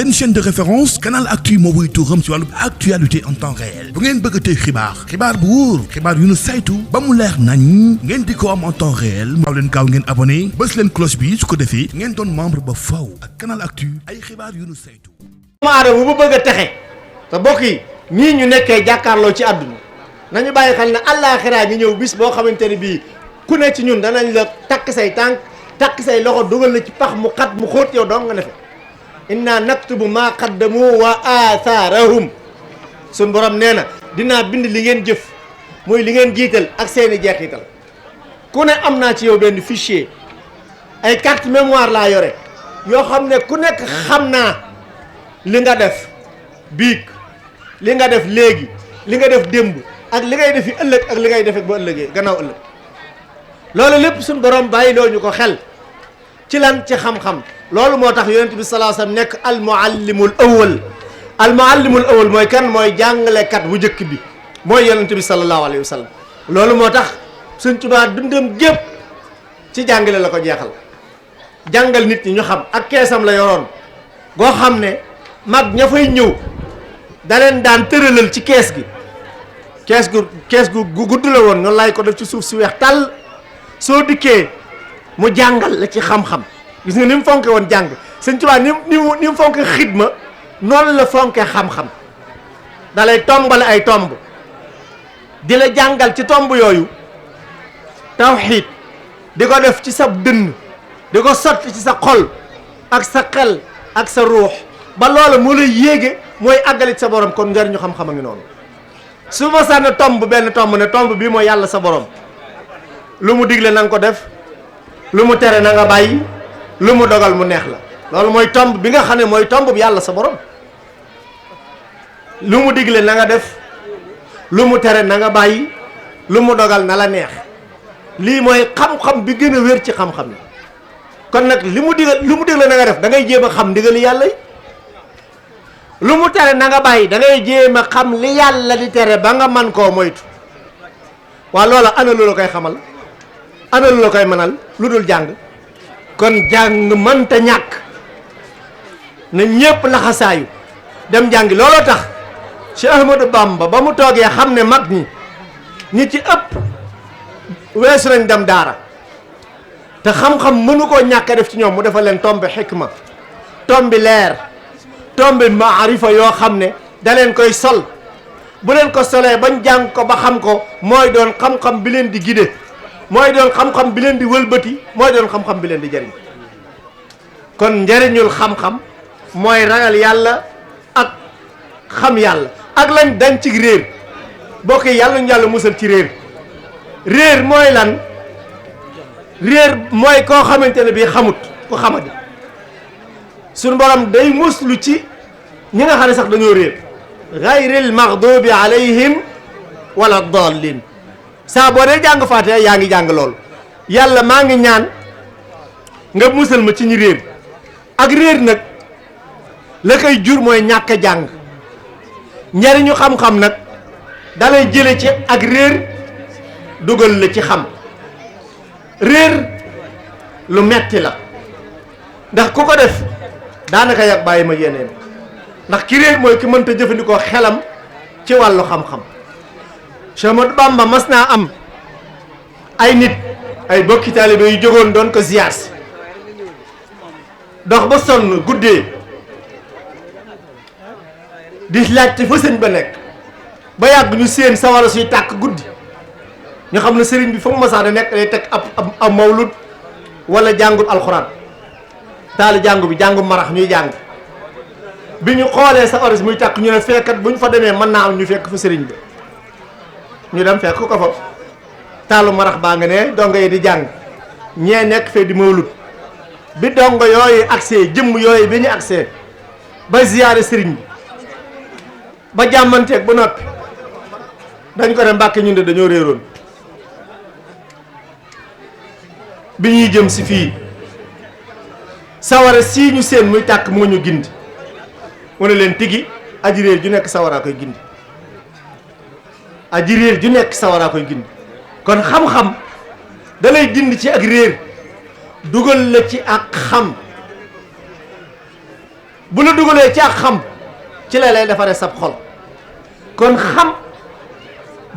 C'est une chaîne de référence Canal Actu moo wuy turam ci wàllu actualité en temps réel bu ngeen bëgg tey xibaar bu wóor xibaar yu nu saytu ba mu leer nañ ngeen di ko am en temps réel maaw leen gaaw ngeen abonné bës leen cloche bi su ko defee ngeen doon membre ba faw ak Canal Actu ay xibaar yu nu saytu. doomu aadama bu bëgg a texe te bokk yi ñii ñu nekkee jàkkaarloo ci àdduna nañu bàyyi xel ne àllaaxira ngi ñëw bis boo xamante ne bii ku ne ci ñun danañ la takk say tànk takk say loxo dugal na ci pax mu xat mu xóot yow dong nga ne fe inna naktubu ma qaddamu wa atharahum suñ borom nee na dinaa bind li ngeen jëf muy li ngeen jiital ak seeni jeexital ku ne am naa ci yow benn fichier ay carte mémoire laa yore yoo xam ne ku nekk xam naa li nga def biig li nga def léegi li nga def démb ak li ngay defi ëllëg ak li ngay def ba ëllëgee gannaaw ëllëg loolu lépp suñ borom bàyyi loo ñu ko xel ci lan ci xam-xam loolu moo tax yonent bi sallallahu alayhi wasallam nekk almuallimul awwal almuallimul awwal mooy kan mooy jàngalekat bu njëkk bi mooy yonent bi sallallahu alayhi wasallam loolu moo tax Sëñ Tuubaa dundam gépp ci jàngale la ko jeexal jàngal nit ñi ñu xam ak keesam la yoroon goo xam ne mag ña fay ñëw da leen daan tëralal ci kees gi kees gu gudd la woon noonu laay ko def ci suuf si weex tàll soo dikkee mu jàngal la ci xam-xam gis nga ni mu fonke woon jàng Sëñ Tuubaa ni mu fonke xidma noonu la fonke xam-xam da lay tombale ay tomb di la jàngal ci tomb yooyu tawxiid di ko def ci sa dënn di ko sotti ci sa xol ak sa xel ak sa ruux ba loola moo lay yéege mooy àggalit sa borom kon njariñu xam-xam a ngi noonu su ma sànni tomb benn tomb ne tomb bii mooy yàlla sa borom lu mu digle na nga ko def lu mu tere na nga bàyyi lu mu dogal mu neex la loolu mooy tomb bi nga xam ne mooy tomb bi yàlla sa borom lu mu digle na nga def lu mu tere na nga bàyyi lu mu dogal na la neex lii mooy xam-xam bi gën a wér ci xam-xam yi kon nag lu mu digle na nga def da ngay jéem a xam ndigali yàlla yi lu mu tere na nga bàyyi da ngay jéem a xam li yàlla di tere ba nga man koo moytu waa loola ana lu la koy xamal ana lu la koy mënal lu dul jàng kon jàng mënta ñàkk na ñépp laxasaayu dem jàngi looloo tax Cheikh Ahmadou Bamba ba mu toogee xam ne mag ñi ci ëpp weesu nañ dem daara te xam-xam mënu koo ñàkk a def ci ñoom mu defal leen tombe xikma tombi leer tombi maarifa yoo xam ne da leen koy sol bu leen ko solee bañ jàng ko ba xam ko mooy doon xam-xam bi leen di gide mooy doon xam-xam bi leen di wëlbati mooy doon xam-xam bi leen di jariñ kon njariñul xam-xam mooy ragal yàlla ak xam yàlla ak lañ dañ ci réer bokk yi yàlla ñu yàlla musal ci réer mooy lan réer mooy koo xamante ne bii xamut ku xamadi suñu borom day muslu ci ñi nga xam ne sax dañoo réer gayril maghdubi alayhim wala dallin saa boo dee jàng Faatiha yaa ngi jàng loolu yàlla maa ngi ñaan nga musal ma ci ñi réer ak réer nag la koy jur mooy ñàkk a jàng njariñu xam-xam nag dalay jële ci ak réer dugal la ci xam réer lu metti la ndax ku ko def daanaka yàgg bàyyi ma yeneen ndax ki réer mooy ki mënta jëfandikoo xelam ci wàllu xam-xam Cheikh Ahmadou Bamba mas naa am ay nit ay bokki taalibe yu jógoon doon ko ziyaar si dox ba sonn guddee di laajte fa sëñ ba nekk ba yàgg ñu séen sawara suy tàkk guddi ñu xam ne sëriñ bi fa mu masaa da nekk day teg ab mawlud wala jàngul alxuraan taali jàngu bi jàngu marax ñuy jàng bi ñu xoolee sawara si muy tàkk ñu ne fekkat bu ñu fa demee mën naa am ñu fekk fa sëriñ bi ñu dem fekk ko fa taalu marax baa nga ne dongo yi di jàng ñee nekk fee di mawlud bi dongo yooyu accès jëmm yooyu bi ñu accès ba ziyaare sëriñ bi ba jàmmanteeg ba noppi dañ ko dem Mbàkke ñun de dañoo réeroon bi ñuy jëm si fii sawara sii ñu seen muy tàkk moo ñu gindi mu ne leen tigi aji réer ju nekk sawaraa koy gindi aji réer ju nekk sawaraa koy gindi kon xam-xam da lay gindi ci ak réer dugal la ci ak xam bu la dugalee ci ak xam ci la lay defaree sab xol kon xam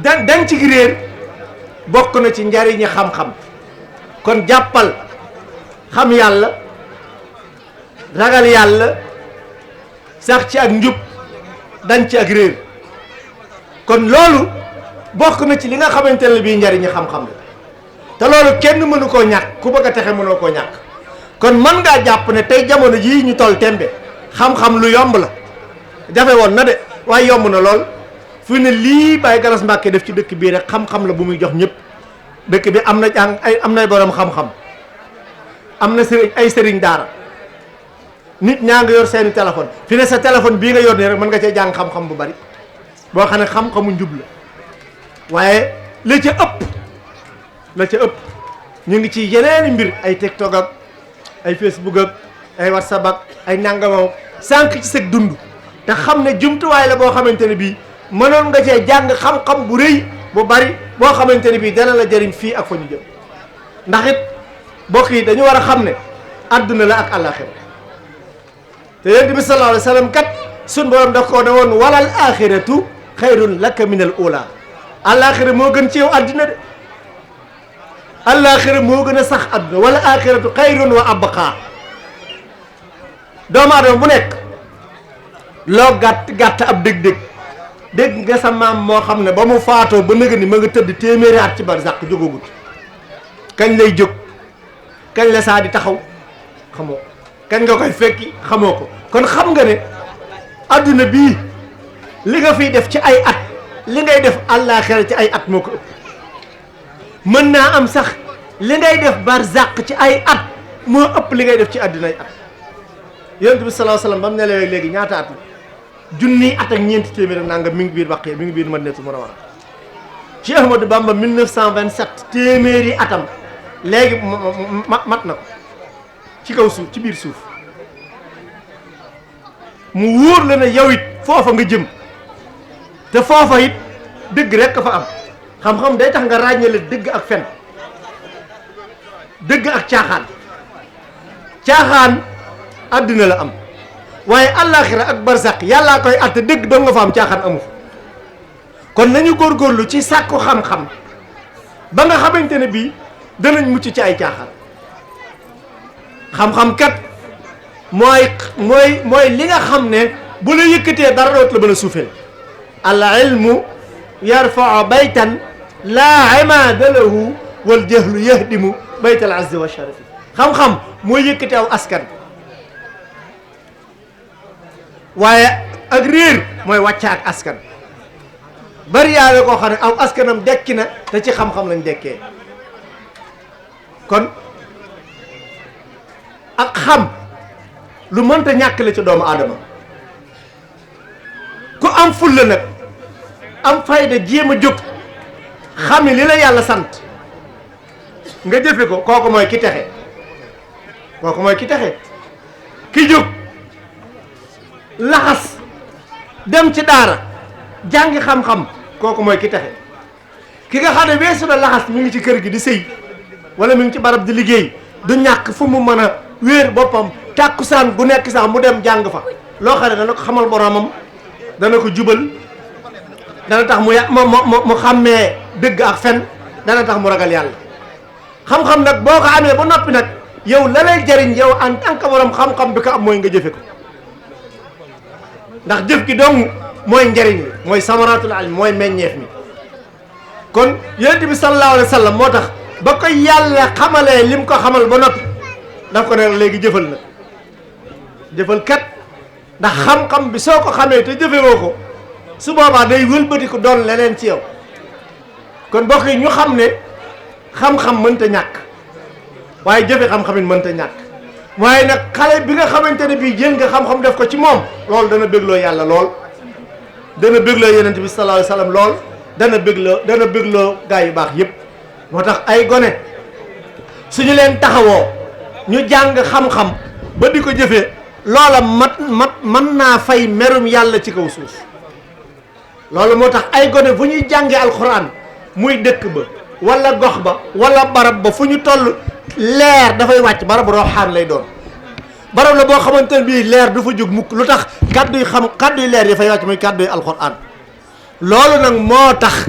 dañ ci réer bokk na ci njariñi xam-xam kon jàppal xam yàlla ragal yàlla sax ci ak njub dañ ci ak réer kon loolu bokk na ci li nga xamante ne bii njariñi xam-xam la te loolu kenn mënu koo ñàkk ku bëgg a texe mënoo koo ñàkk kon mën ngaa jàpp ne tey jamono jii ñu toll tembe xam-xam lu yomb la jafe woon na de waaye yomb na lool fu ne lii Baye Galas Mbàkke def ci dëkk bii rek xam-xam la bu muy jox ñëpp dëkk bi am na jàng am nay borom xam-xam am na sëriñ ay sëriñ daara nit ñaa nga yor seeni téléphone fi ne sa téléphone bii nga yor nii rek mën nga cee jàng xam-xam bu bari boo xam ne xam-xamu njub la waaye la ca ëpp ñu ngi ci yeneeni mbir ay TikTok ak ay Facebook ak ay WhatsApp ak ay nangamam sànq ci sëg dund te xam ne jumtuwaay la boo xamante ne bii mënoon nga cee jàng xam-xam bu rëy bu bari boo xamante ne bii dana la jëriñ fii ak fa ñu jëm ndax it bokk yi dañu war a xam ne àdduna la ak àllaaxira te yonent bi sallallahu alayhi wa sallam kat sun borom daf ko ne woon walal axiratu xayrun laka min al ula àllaaxira moo gën ci yow àddina de àllaaxira moo gën a sax àdduna wala axiratu xayrun wa abqa doomu aadama bu nekk loo gàtt ab dégg nga sa maam moo xam ne ba mu faatoo ba nëga ni ma nga tëdd téeméeri at ci barzaq jógagut kañ lay jóg kañ la saa di taxaw xamoo kañ nga koy fekki xamoo ko kon xam nga ne adduna bii li nga fiy def ci ay at li ngay def àllaaxira ci ay at moo ko ëpp mën naa am sax li ngay def barzaq ci ay at moo ëpp li ngay def ci àddina ay at yonent bi sallallahu alayhi wasallam ba mu ne léegi ñaata at junni at ak ñeenti téeméer ak nangam mi ngi biir Baqi mi ngi biir Madinatul Munawwara Cheikh Ahmadou Bamba 1927 téeméeri atam léegi mat na ko ci kaw suuf ci biir suuf mu wóor la ne yow it foofa nga jëm te foofa it dëgg rek fa am xam-xam day tax nga ràññale dëgg ak fen dëgg ak caaxaan àddina la am waaye àllaaxira ak barzaq yàllaa koy atte dëgg doo nga fa am caaxaan amu kon nañu góorgóorlu ci sàkku xam-xam ba nga xamante ne bii danañ mucc ci ay caaxaan xam-xam kat mooy li nga xam ne bu la yëkkatee dara doot la mën a suufeel al ilmu yarfau baytan laa imaada lahu wal jahlu yahdimu baytal azzi wa sharafi xam-xam mooy yëkkate aw askan waaye ak réer mooy wàcca ak askan bari yaa koo xam ne aw askanam dekki na te ci xam-xam lañ dekkee kon ak xam lu mënta ñàkk la ci doomu aadama ku am fulla nag am fayda jéem a jóg xam ni li la yàlla sant nga jëfe ko kooku mooy ki texe ki jóg laxas dem ci daara jàngi xam-xam kooku mooy ki texe ki nga xam ne weesu na laxas mi ngi ci kër gi di sëy wala mi ngi ci barab di liggéey du ñàkk fu mu mën a wéer boppam tàkkusaan gu nekk sax mu dem jàng fa loo xam ne dana ko xamal boromam dana ko jubal dana tax mu xàmmee dëgg ak fen dana tax mu ragal yàlla xam-xam nag boo ko amee ba noppi nag yow la lay jariñ yow en tant que borom xam-xam bi ko am mooy nga jëfe ko ndax jëf gi dong mooy njariñ li mooy samaratul ilm mooy meññeef mi kon yonent bi sallallahu alayhi wa sallam moo tax ba ko yàlla xamalee lim ko xamal ba noppi daf ko ne léegi jëfal na jëfal kat ndax xam-xam bi soo ko xamee te jëfewoo ko su boobaa day wëlbati ko doon leneen ci yow kon bokk yi ñu xam ne xam-xam mënta ñàkk waaye jëfe xam-xam it mënta ñàkk waaye nag xale bi nga xamante ne bii jël nga xam-xam def ko ci moom loolu dana bégloo yàlla lool dana bégloo yonent bi sallallahu alayhi wasallam lool dana bégloo gaa yu baax yépp moo tax ay gone suñu leen taxawoo ñu jàng xam-xam ba di ko jëfee loola mën naa fay merum yàlla ci kaw suuf loolu moo tax ay gone fu ñuy jàngee alxuraan muy dëkk ba wala gox ba wala barab ba fu ñu toll leer dafay wàcc barab roxaan lay doon barab la boo xamante ne bii leer du fa jóg mukk. lu tax kàddu yi xam kàddu yi leer yi fay wàcc mooy kàddu yi alxuraan. loolu nag moo tax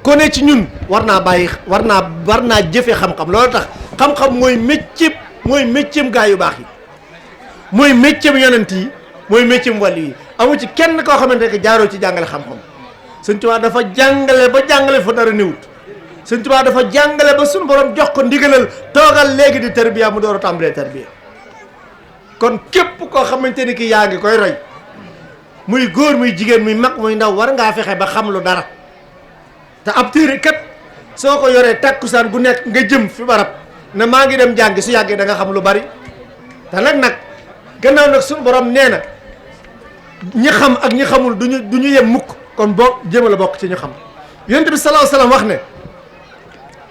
ku ne ci ñun war naa jëfe xam-xam. loolu tax xam-xam mooy mécceem gaa yu baax yi, mooy mécceem yonent yi, mooy mécceem wàll yi. amu ci kenn koo xamante ne jaaroo ci jàngale xam-xam. Sëñ Tuubaa dafa jàngale ba jàngale fa dara néewut. Sëñ Tuubaa dafa jàngale ba suñu borom jox ko ndigalal toogal léegi di tarbiya mu door a tàmbalee tarbiya. kon képp koo xamante ni ki yaa ngi koy roy muy góor muy jigéen muy mag muy ndaw war ngaa fexe ba xam lu dara. te ab téere kat soo ko yoree takkusaan gu nekk nga jëm fi barab ne maa ngi dem jàngi su yàggee da nga xam lu bari. te nag gannaaw nag suñu borom nee na ñi xam ak ñi xamul du ñu yem mukk. kon boo jéem a la bokk ci ñu xam. yonent bi sallallahu alayhi wa sallam wax ne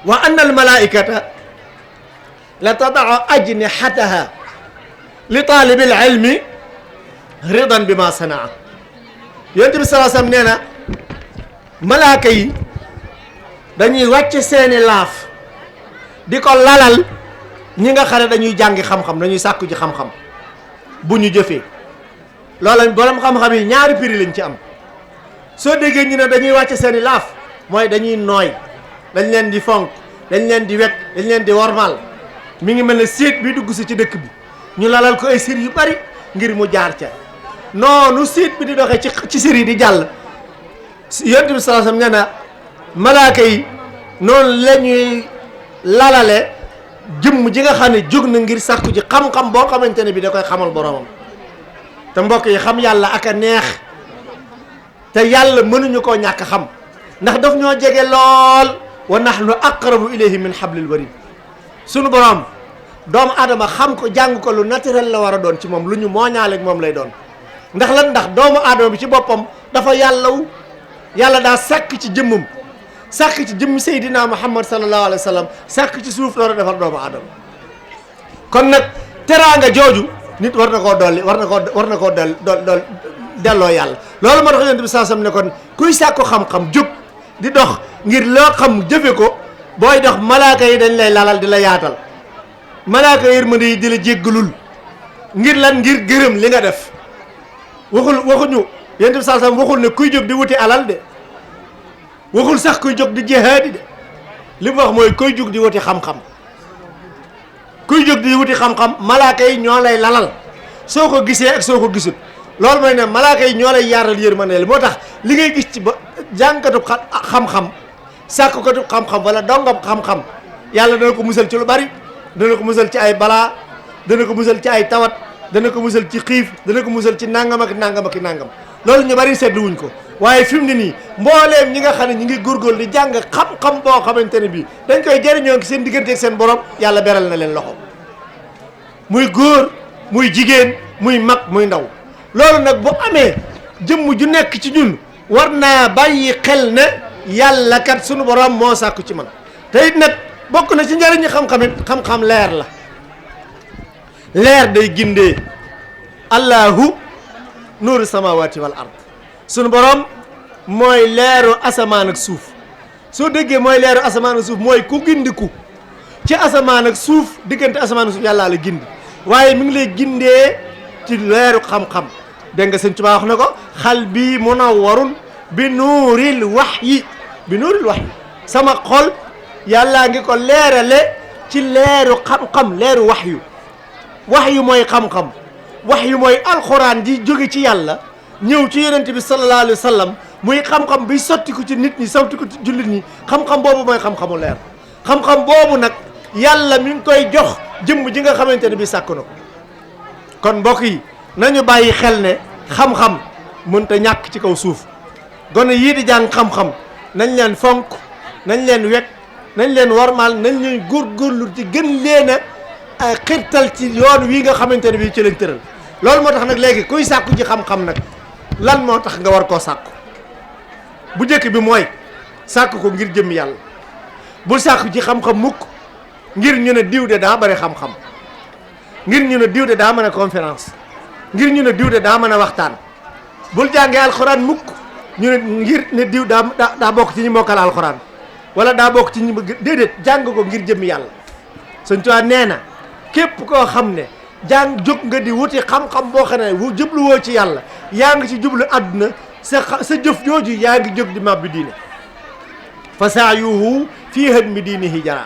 wa anna al malaikata la tadaa ajnihataha li taalibil ilmi ridan bi ma sanaa. yonent bi sallallahu alayhi wa sallam nee na malaaka yi dañuy wàcc seeni laaf di ko lalal ñi nga xam ne dañuy jàngi xam-xam, dañuy sàkku ji xam-xam bu ñu jëfee. loola borom xam-xam yi ñaari prix lañ ci am. soo déggee ñu ne dañuy wàcc seeni laaf mooy dañuy nooy, dañ leen di fonk, dañ leen di wekk, dañ leen di wormaal. mi ngi mel ne séet bi dugg si ci dëkk bi ñu lalal ko ay sër yu bari ngir mu jaar ca noonu séet bi di doxee ci sër yi di jàll. yonent bi sallallahu alayhi wasallam nee na malaaka yi noonu la ñuy lalale jëmm ji nga xam ne jóg na ngir sàkku ji xam-xam boo xamante ne bi da koy xamal boromam. te mbokk yi xam yàlla ak a neex. te yàlla mënuñu koo ñàkk xam ndax daf ñoo jege lool. wa nahnu aqrabu ilayhi min hablil warid. sunu borom doomu aadama xam ko jàng ko lu naturel la war a doon ci moom, lu ñu mooñaaleeg moom lay doon. ndax lan? ndax doomu aadama bi ci boppam dafa yàlla daa sàkk ci jëmmam, sàkk ci jëmm Seydina Muhammad sallallahu alayhi wa sallam, sàkk ci suuf loolu defar doomu aadama. kon nag teraanga jooju nit war na koo dolli, war na koo delloo yàlla. loolu moo tax yonent bi saa sam ne kon kuy sàkku xam-xam jóg di dox ngir loo xam jëfe ko, booy dox malaaka yi dañ lay lalal di la yaatal. malaaka yërmande yi di la jéggalul ngir lan? ngir gërëm li nga def. waxuñu yonent bi saa sam waxul ne kuy jóg di wuti alal de, waxul sax kuy jóg di jihaadi de. li mu wax mooy kuy jóg di wuti xam-xam. kuy jóg di wuti xam-xam malaaka yi ñoo lay lalal soo ko gisee ak soo ko gisul. loolu mooy ne malaaka yi ñoo lay yaatal yërmande. moo tax li ngay gis ci ba jàngkatub xam-xam, sàkkukatub xam-xam wala dongam xam-xam, yàlla dana ko musal ci lu bari. dana ko musal ci ay balaa, dana ko musal ci ay tawat, dana ko musal ci xiif, dana ko musal ci nangam ak nangam ak nangam. loolu ñu bari seetlu wuñ ko. waaye fi mu ne nii mbooleem ñi nga xam ne ñi ngi góorgóorlu di jàng xam-xam boo xamante ne bii dañ koy jëriñoo ci seen diggante ak seen borom, yàlla beral na leen loxo. muy góor muy jigéen muy mag muy ndaw. loolu nag bu amee jëmm ju nekk ci ñun war naa bàyyi xel ne yàlla kat sunu borom moo sàkku ci man. te it nag bokk na ci njëriñu xam-xam it xam-xam leer la. leer day gindee. allahu nuuru samawati wal ard. sunu borom mooy leeru asamaan ak suuf. soo déggee mooy leeru asamaan ak suuf mooy ku gindiku ci asamaan ak suuf, diggante asamaan ak suuf yàllaa la gindi. waaye mi ngi lay gindee ci leeru xam-xam. dégg nga Sëñ Tuubaa wax na ko xal bii munawwarun bi nuuril wahyi, bi nuuril wahyi. sama xol yàllaa ngi ko leerale ci leeru xam-xam, leeru wahyu. wahyu mooy xam-xam. wahyu mooy alxuraan ji jóge ci yàlla ñëw ci yonent bi sallallahu alayhi wa sallam, muy xam-xam bi sottiku ci nit ñi, sottiku ci jullit ñi. xam-xam boobu mooy xam-xamu leer. xam-xam boobu nag yàlla mi ngi koy jox jëmm ji nga xamante ne bi sàkk na ko. kon mbokk yi nañu bàyyi xel ne xam-xam mënta ñàkk ci kaw suuf. gone yii di jàng xam-xam nañ leen fonk, nañ leen wekk, nañ leen warmaal, nañ leen góorgóorlu ci gën leen a xirtal ci yoon wii nga xamante ne bii ci lañ tëral. loolu moo tax nag léegi kuy sàkku ci xam-xam nag lan moo tax nga war koo sàkku? bu njëkk bi mooy sàkku ko ngir jëm yàlla. bul sàkku ci xam-xam mukk ngir ñu ne diw de daa bari xam-xam, ngir ñu ne diw de daa mën a conférence, ngir ñu ne diw de daa mën a waxtaan. bul jàngee alxuraan mukk ñu ne ngir ne diw daa bokk ci ñi mokkal alxuraan wala daa bokk ci ñi bëgg. déedéet, jàng ko ngir jëm yàlla. Sëñ Tuubaa nee na képp koo xam ne jàng jóg nga di wuti xam-xam boo xam ne wu jubluwoo ci yàlla yaa ngi ci jublu àdduna sa jëf jooju yaa ngi jóg di màbbi diine fa saayuhu fii hadmi diinihi jara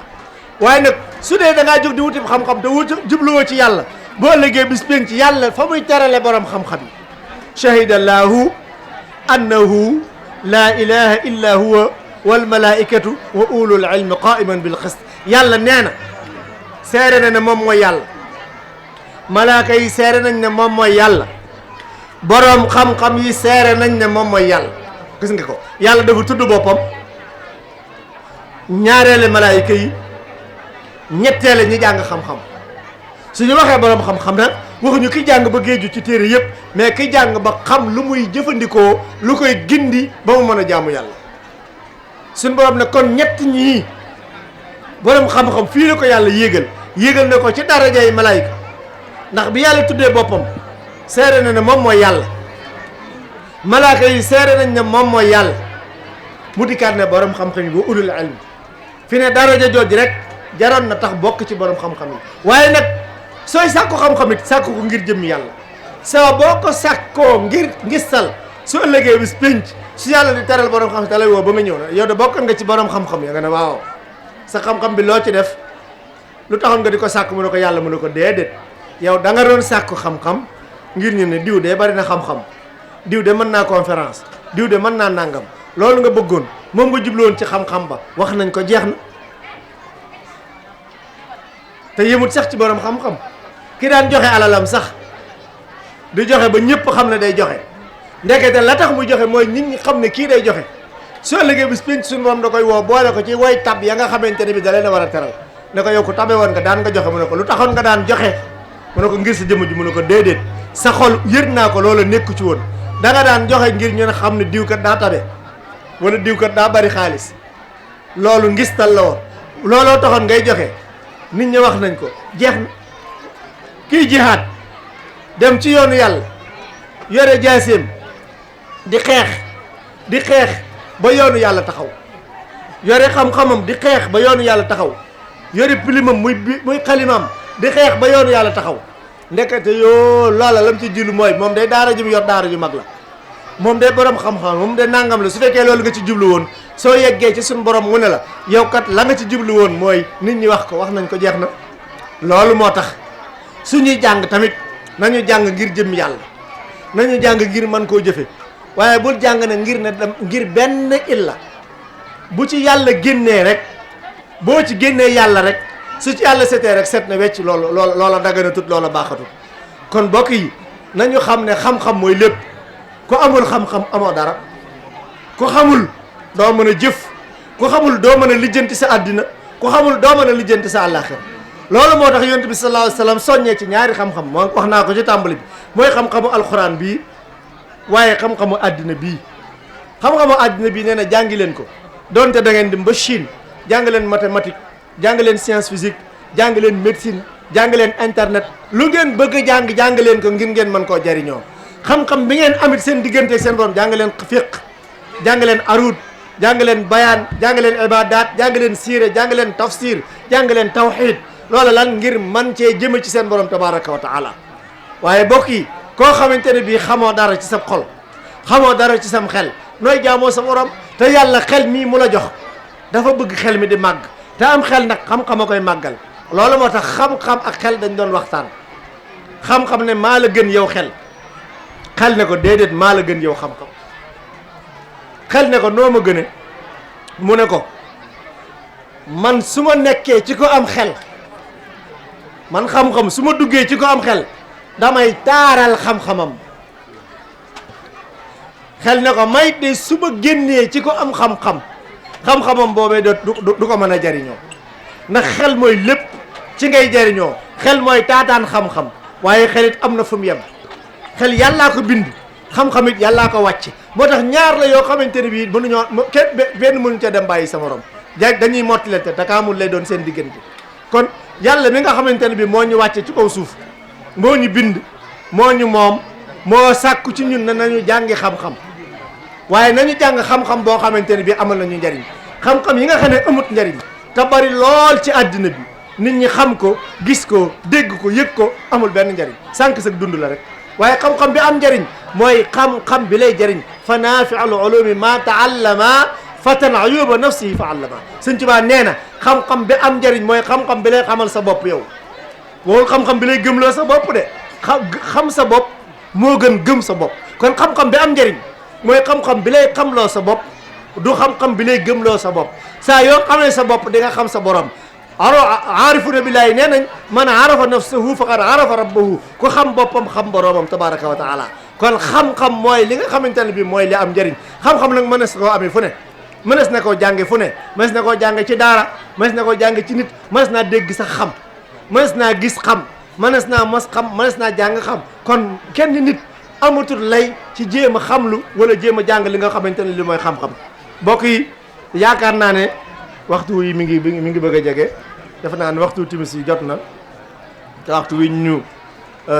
waaye nag su dee da ngaa jóg di wuti xam-xam te jubluwoo ci yàlla boo ëllëgee bis penc yàlla fa muy terale borom xam-xam yi shahida allahu annahu laa ilaha illa huwa wal malaikatu wa ulul ilmi qaiman bil qist yàlla nee na seere na ne moom mooy yàlla malaaka yi seere nañ ne moom mooy yàlla boroom xam-xam yi seere nañ ne moom mooy yàlla gis nga ko yàlla dafa tudd boppam ñaareele malaayika yi ñetteele ñi jàng xam-xam suñu waxee boroom xam-xam nag waxuñu ki jàng ba géeju ci téere yëpp mais ki jàng ba xam lu muy jëfandikoo lu koy gindi ba mu mën a jaamu yàlla suñu borom ne kon ñett ñii boroom xam-xam fii la ko yàlla yéegal na ko ci darajay malaayika ndax bi yàlla tuddee boppam seere na ne moom mooy yàlla malaaka yi seere nañ ne moom mooy yàlla mu dikkaat ne borom xam-xam yi ba ulul ilm fi ne daraja jooju rek jaroon na tax bokk ci borom xam-xam yi waaye nag sooy sàkku xam-xam it sàkku ko ngir jëmmi yàlla saa boo ko sàkkoo ngir ngistal su ëllëgee bis pénc su yàlla di teral borom xam-xam da lay woo ba nga ñëw na yow de bokkoon nga ci borom xam-xam ya nga ne waaw sa xam-xam bi loo ci def lu taxoon nga di ko sàkk mu ne ko yàlla mu ne ko déedéet yow da nga doon sàkku xam-xam ngir ñu ne diw de bari na xam-xam diw de mën naa conférence diw de mën naa nàngam loolu nga bëggoon moom nga jubloon ci xam-xam ba wax nañ ko jeex na te yëmut sax ci borom xam-xam ki daan joxe alalam sax di joxe ba ñëpp xam ne day joxe ndekete la tax muy joxe mooy nit ñi xam ne kii day joxe soo ëllëgee bis pénc suñu moom da koy woo boole ko ci woy tab ya nga xamante ne bi da leen a war a teral ne ko yow ko tabe woon nga daan nga joxe mu ne ko lu taxoon nga daan joxe mu ne ko ngir sa jëmm ji mu ne ko déedéet sa xol yër naa ko loola nekku ci woon da nga daan joxe ngir ñu ne xam ne diwkat daa tabe wala diwkat daa bari xaalis loolu ngistal la woon looloo taxoon ngay joxe nit ñi wax nañ ko jeex na kii jihaad dem ci yoonu yàlla yore jaaseem di xeex ba yoonu yàlla taxaw yore xam-xamam di xeex ba yoonu yàlla taxaw yore pilimam muy xalimam di xeex ba yoonu yàlla taxaw ndekete yoo loola lam ci jilu mooy moom day daara ju mu yor daara ju mag la moom day borom xam-xam moom day nangam la su fekkee loolu nga ci jublu woon soo yeggee ci suñu borom mu ne la yow kat la nga ci jublu woon mooy nit ñi wax ko wax nañ ko jeex na loolu moo tax suñuy jàng tamit nañu jàng ngir jëm yàlla nañu jàng ngir mën koo jëfe waaye bul jàng ne ngir benn illa bu ci yàlla génnee rek boo ci génnee yàlla rek su ci yàlla setee rek set na wecc loola dagana tut loola baaxatut kon bokk yi nañu xam ne xam-xam mooy lépp ku amul xam-xam amoo dara ku xamul doo mën a jëf ku xamul doo mën a lijjanti sa àddina ku xamul doo mën a lijjanti sa àllaaxira loolu moo tax yonent bi sallallahu alayhi wa sallam soññee ci ñaari xam-xam moo wax naa ko ci tàmbali bi mooy xam-xamu alxuraan bii waaye xam-xamu àddina bii xam-xamu àddina bii nee na jàngi leen ko donte da ngeen dem ba Chine jàng leen mathématique jàng leen science physique jàng leen médecine jàng leen internet lu ngeen bëgg a jàng leen ko ngir ngeen mën koo jariñoo xam-xam bi ngeen amit seen diggante seen borom jàng leen fiq jàng leen arut jàng leen bayaan jàng leen ibadat jàng leen siire jàng leen tafsir jàng leen tawxid loola lan ngir man cee jëme ci seen borom tabaraka wa taala waaye bokk yi koo xamante ne bii xamoo dara ci sa xol xamoo dara ci sam xel nooy jaamoo sa borom te yàlla xel mii mu la jox dafa bëgg xel mi di màgg te am xel nag xam-xam a koy màggal loolu moo tax xam-xam ak xel dañ doon waxtaan xam-xam ne maa la gën yow xel ne ko déedéet maa la gën yow xam-xam xel ne ko noo ma gëne mu ne ko man su ma nekkee ci ko am xel man xam-xam su ma duggee ci ko am xel damay taaral xam-xamam xel ne ko may de su ma génnee ci ko am xam-xam xam-xamam boobee du ko mën a jariñoo ndax xel mooy lépp ci ngay jariñoo xel mooy taataan xam-xam waaye xelit am na fu mu yem xel yàllaa ko bind xam-xam it yàllaa ko wàcce moo tax ñaar la yoo xamante ne bii mënuñoo kenn benn mënuñu ca dem bàyyi sa morom dañuy mottilante takaamul lay doon seen diggante kon yàlla mi nga xamante ne bii moo ñu wàcce ci kaw suuf moo ñu bind moo ñu moom moo sàkku ci ñun ne nañu jàngi xam-xam waaye nañu jàng xam-xam boo xamante ne bii amal nañu njariñ xam-xam yi nga xam ne amut njariñ te bari lool ci àddina bi nit ñi xam ko gis ko dégg ko yëg ko amul benn njariñ sànq sa dund la rek waaye xam-xam bi am njariñ mooy xam-xam bi lay jariñ fa naafi'ul ulumi ma taallama fatan ayuba nafsihi fa allama Sëñ Tuubaa nee na xam-xam bi am njariñ mooy xam-xam bi lay xamal sa bopp yow woo xam-xam bi lay gëmloo sa bopp de xam sa bopp moo gën gëm sa bopp kon xam-xam bi am njariñ mooy xam-xam bi lay xamloo sa bopp du xam-xam bi lay gëmloo sa bopp saa yoo xamee sa bopp di nga xam sa borom aarifuna billaahi nee nañ man arafa nafsahu faqad arafa rabbahu ku xam boppam xam boromam tabaraka wa taala kon xam-xam mooy li nga xamante ne bi mooy li am njariñ xam-xam nag mënees na koo amee fu ne mënees na koo jànge fu ne mënees na koo jànge ci daara mënees na koo jànge ci nit mënees naa dégg sax xam mënees naa gis xam mënees naa mos xam mënees naa jàng xam kon kenn nit amatul lay ci jéem a xamlu wala jéem a jàng li nga xamante ne li mooy xam-xam mbokk yi yaakaar naa ne waxtu wi mi ngi bëgg a jege defe naa ne waxtu timis yi jot na te waxtu wi ñu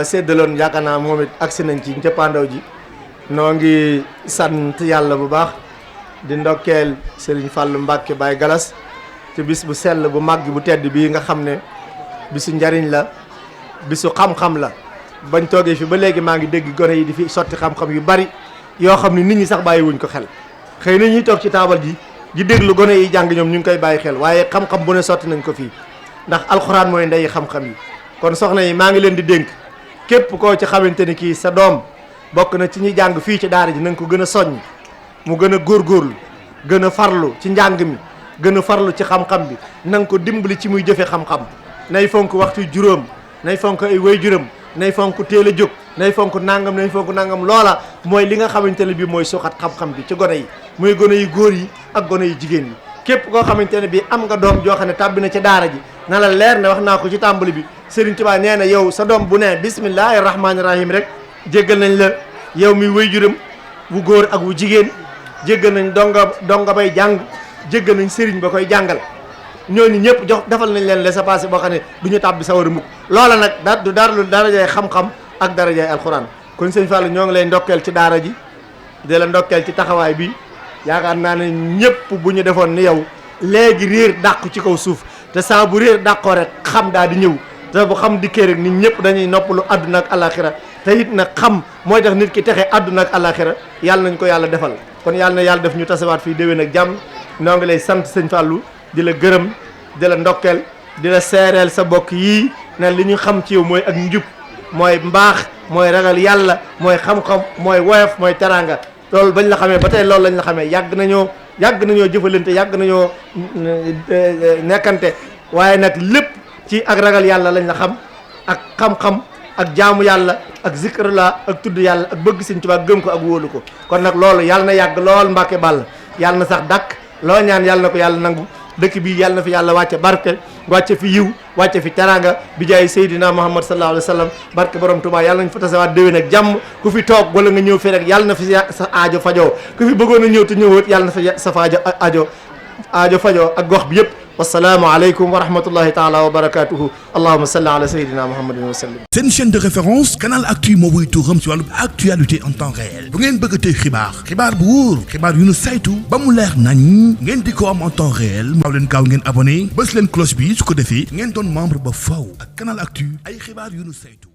séddaloon yaakaar naa moom it agsi nañ ci njëppaandaw ji noo ngi sant yàlla bu baax di ndokkeel Serigne Fallou Mbacke Baye Galas te bis bu sell bu màgg bu tedd bii nga xam ne bisu njariñ la bisu xam-xam la bañ toogee fi ba léegi maa ngi dégg gone yi di fi sotti xam-xam yu bari yoo xam ne nit ñi sax bàyyi wuñ ko xel xëy na ñuy toog ci taabal ji di déglu gone yi jàng ñoom ñu ngi koy bàyyi xel waaye xam-xam bu ne sotti nañ ko fii ndax alxuraan mooy ndey xam-xam yi kon soxna yi maa ngi leen di dénk képp koo ci xamante ni kii sa doom bokk na ci ñuy jàng fii ci daara ji na nga ko gën a soññ mu gën a góorgóorlu gën a farlu ci njàng mi gën a farlu ci xam-xam bi na nga ko dimbali ci muy jëfe xam-xam nay fonk waxtu juróom nay fonk ay way juróom nay fonk teel a jóg nay fonk nangam loola mooy li nga xamante ne bii mooy suxat xam-xam bi ci gone yi muy gone yu góor yi ak gone yu jigéen yi képp koo xamante ne bii am nga doom joo xam ne tàbbi na ci daara ji na la leer ne wax naa ko ci tàmbali bi Serigne Touba nee na yow sa doom bu ne bismillahi rahmaani rahim rek jéggal nañ la yow mi way juróom bu góor ak bu jigéen jéggal nañ donga bay jàng jéggal nañ Serigne ba koy jàngal ñooñu ñëpp jox defal nañ leen laissez-passer boo xam ne du ñu tàbbi sawar a mukk loola nag du dara lu darajay xam-xam ak darajay alxuraan kon sëñ Fallou ñoo ngi lay ndokkeel ci daara ji di la ndokkeel ci taxawaay bi yaakaar naa ne ñëpp bu ñu defoon ni yow léegi réer dàqu ci kaw suuf te saa bu réer dàqoo rek xam daal di ñëw te bu xam dikkee rek nit ñëpp dañuy noppalu àdduna ak alaxira te it nag xam mooy tax nit ki texe àdduna ak alaxira yàlla nañ ko yàlla defal kon yàlla na yàlla def ñu tasewaat fii déwén ak jàmm noo ngi lay sant sëñ Fallou di la gërëm di la ndokkeel di la seereel sa bokk yii ne li ñu xam ci yow mooy ak njub mooy mbaax mooy ragal yàlla mooy xam-xam mooy woyof mooy teraanga loolu bañ la xamee ba tey loolu lañ la xamee yàgg nañoo jëfalante yàgg nañoo nekkante waaye nag lépp ci ak ragal yàlla lañ la xam ak xam-xam ak jaamu yàlla ak zikrullah ak tudd yàlla ak bëgg Sëñ Tuubaa gëm ko ak wóolu ko kon nag loolu yàlla na yàgg lool Mbàkke Bàll yàlla na sax dàkk loo ñaan yàlla na ko yàlla nangu dëkk bi yàlla na fi yàlla wàcce barke wàcce fi yiw wàcce fi teranga bi jaay Seydina Muhammad sallallahu alayhi wa sallam barke borom Touba yàlla nañ fa tasewaat déwén ak jàmm ku fi toog wala nga ñëw fi rek yàlla na fi sa aajo fajoo ku fi bëggoon a ñëw te ñëwut yàlla na fa sa aajo fajoo ak gox bi yëpp wasalaamu aleykum wa rahmatullahi taala wa barakatuhu allahuma salli ala Seydina Muhammadin wa sallim. seen chaîne de référence Canal Actu moo wuy tuuram ci wàllu actualité en temps réel bu ngeen bëgg a tey xibaar bu wóor xibaar yu nu saytu ba mu leer nañ ngeen di ko am en temps réel maaw leen gaaw ngeen abonné bës leen cloche bi su ko defee ngeen doon membre ba faw ak Canal Actu ay xibaar yu nu saytu